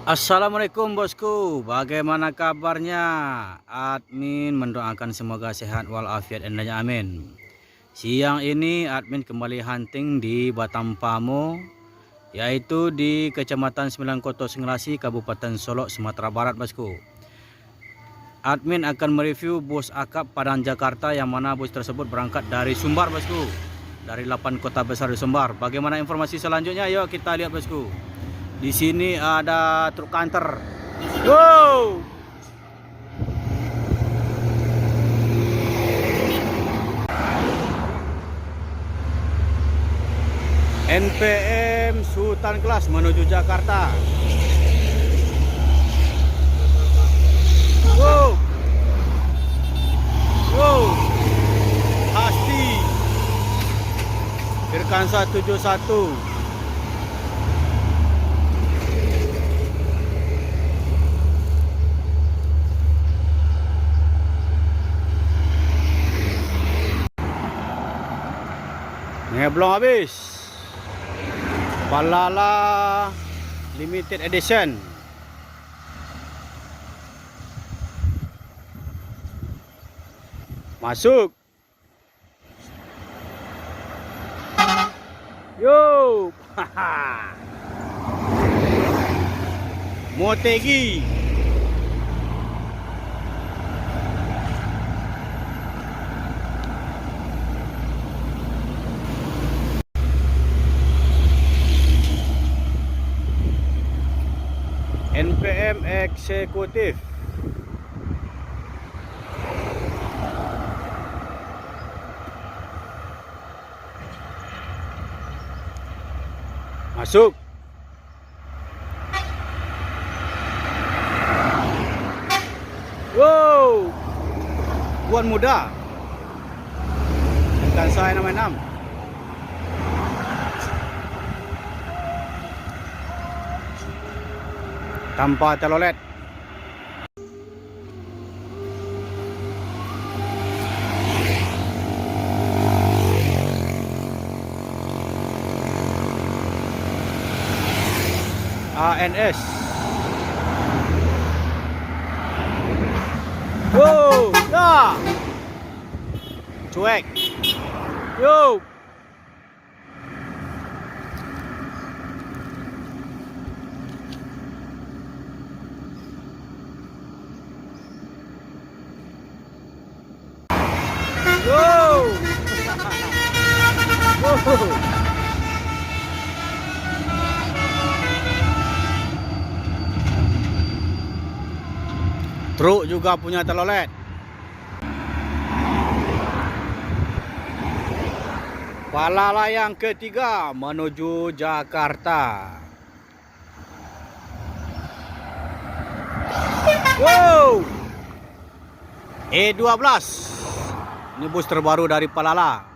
Assalamualaikum bosku, bagaimana kabarnya? Admin mendoakan semoga sehat walafiat endanya, amin. Siang ini admin kembali hunting di Batampamo, yaitu di Kecamatan Sembilan Koto Sengelasi, Kabupaten Solok, Sumatera Barat bosku. Admin akan mereview bus akap Padang Jakarta, yang mana bus tersebut berangkat dari Sumbar bosku, dari 8 kota besar di Sumbar. Bagaimana informasi selanjutnya? Yuk kita lihat bosku. Di sini ada truk kantor. Wow. NPM Sultan Kelas menuju Jakarta. Wow. Wow. Hasti. Firkansa 71. Belum habis. Palala Limited Edition. Masuk. Yo. Motegi. NPM Eksekutif. Masuk. Wow. Puan muda. Bukan saya nama 6. Tanpa telolet. ANS. Wow, dah. Cuek. Yo. Wow. Truk juga punya telolet. Palala yang ketiga menuju Jakarta. Wow. E12. Ini bus terbaru dari Palala.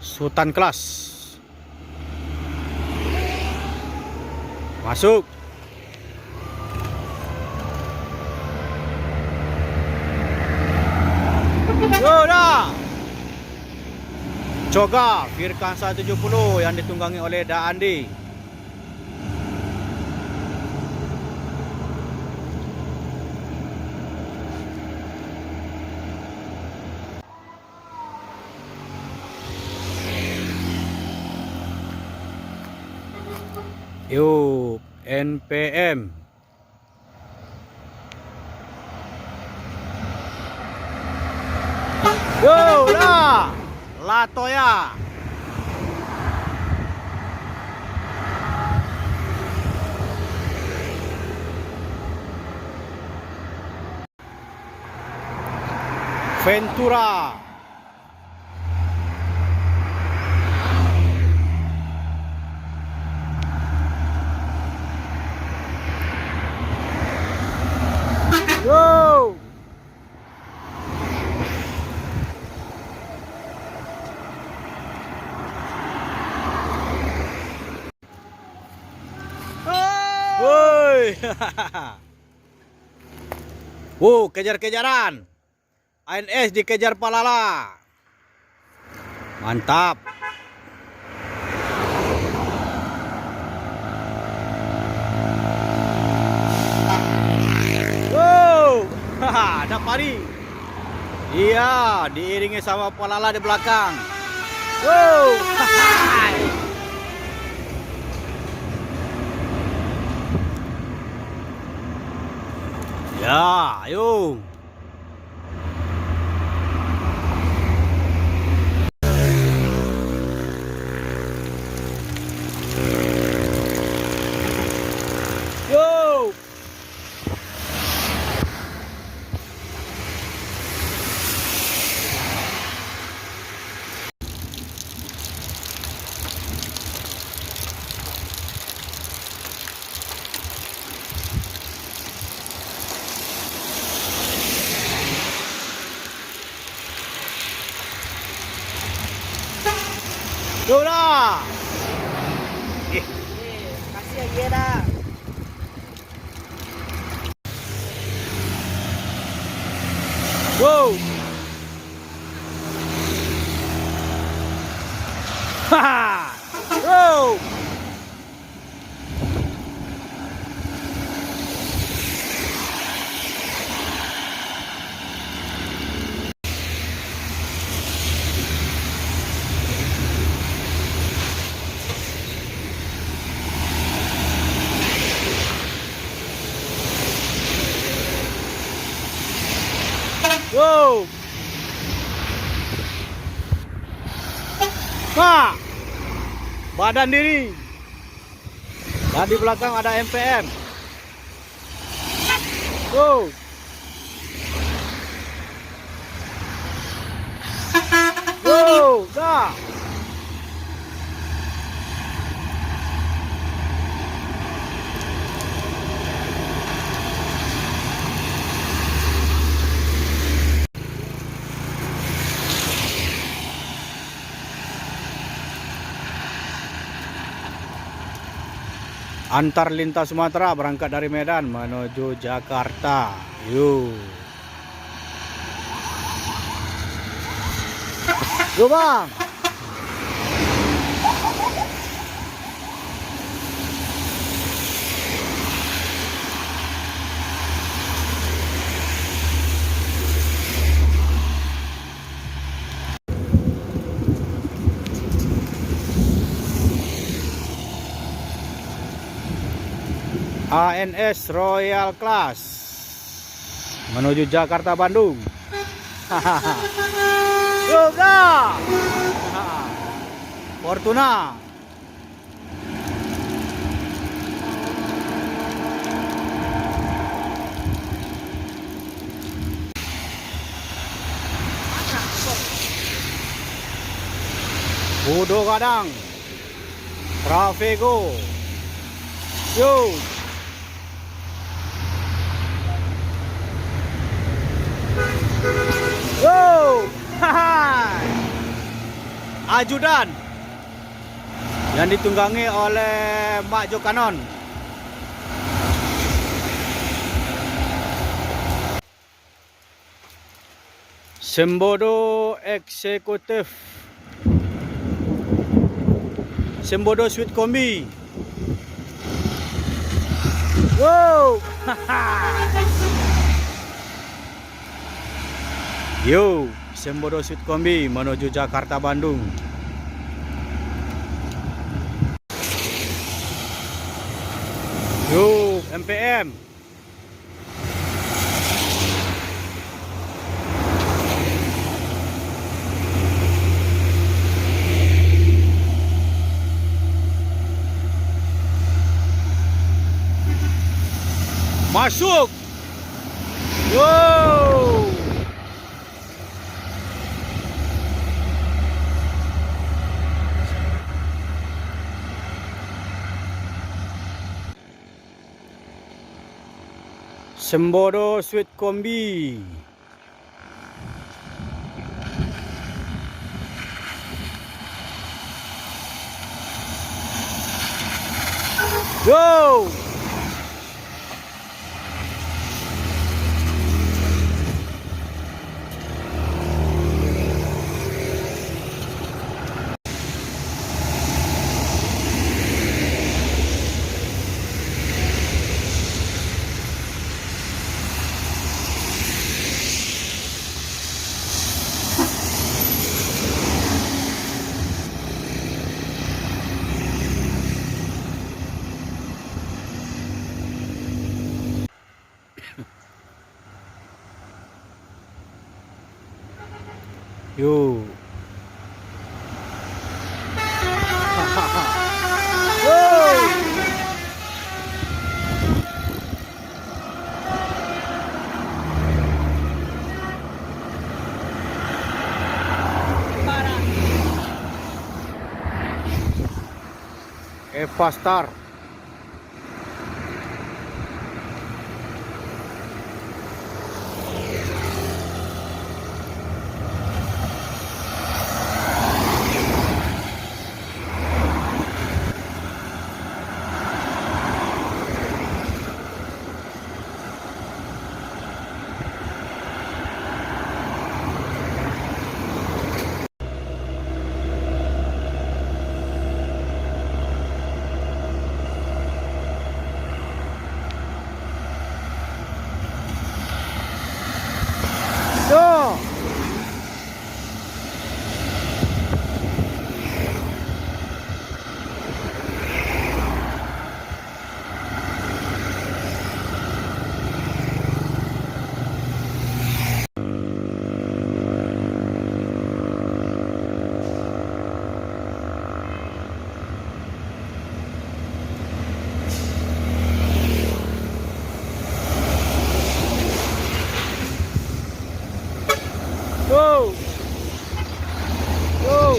Sultan Kelas. Masuk. Sudah. Coga Firkansa 70 yang ditunggangi oleh Da Andi. Yo, NPM. Yo, lah. Latoya. Ventura. Yo. Woi. Kejar-kejaran. ANS dikejar Palala. Mantap. Ada pari. Iya, diiringi sama Palala di belakang. Ya, ayo. Yo. Sudah. Kasih aja dah. Wow. Haha. Wow. Wow. Nah, badan diri. Dan di belakang ada MPM. Wow. Wow, dah. Antar lintas Sumatera berangkat dari Medan menuju Jakarta. Yuk. Yuk bang. ANS Royal Class menuju Jakarta Bandung. Yoga Fortuna. Budo Kadang Travego. Yo. Wow, ajudan yang ditunggangi oleh Mak Jokanon. Sembodo eksekutif, Sembodo Sweet Kombi. Wow. Yo, Sembodo Sweet Kombi menuju Jakarta Bandung. Yo, MPM. Masuk. Wow. Sembodo Sweet Kombi. Go! Yuk. Wow. Eva Star. Tuh. Go! Go!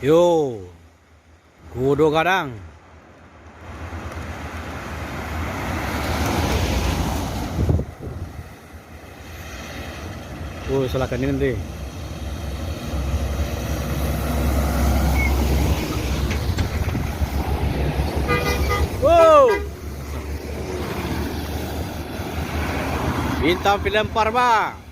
Yo, kudu kadang. Oh, salah kanin nanti. Wow. Bintang dilempar, Bang.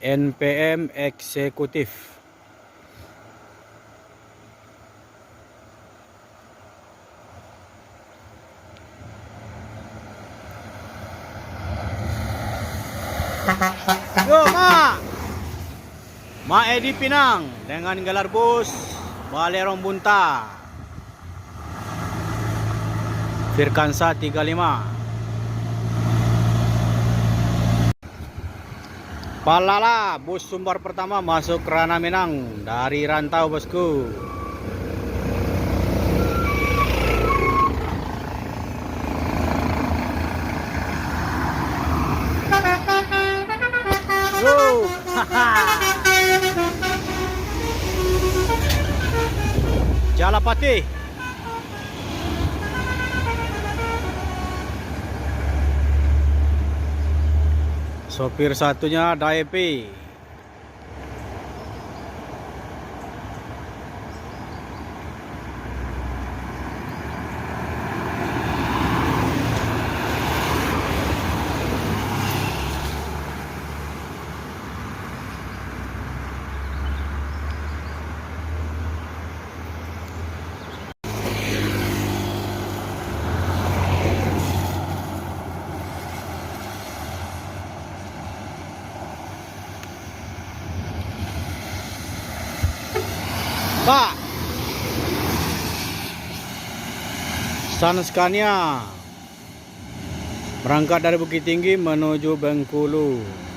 NPM eksekutif. Yo, Ma Edi Pinang dengan gelar bus Balerong Bunta Firkansa 35. Palala, bus sumber pertama masuk Rana Minang dari Rantau, bosku. Wow. Jalapati. Sopir satunya Daepi. Pak, San Scania berangkat dari Bukit Tinggi menuju Bengkulu.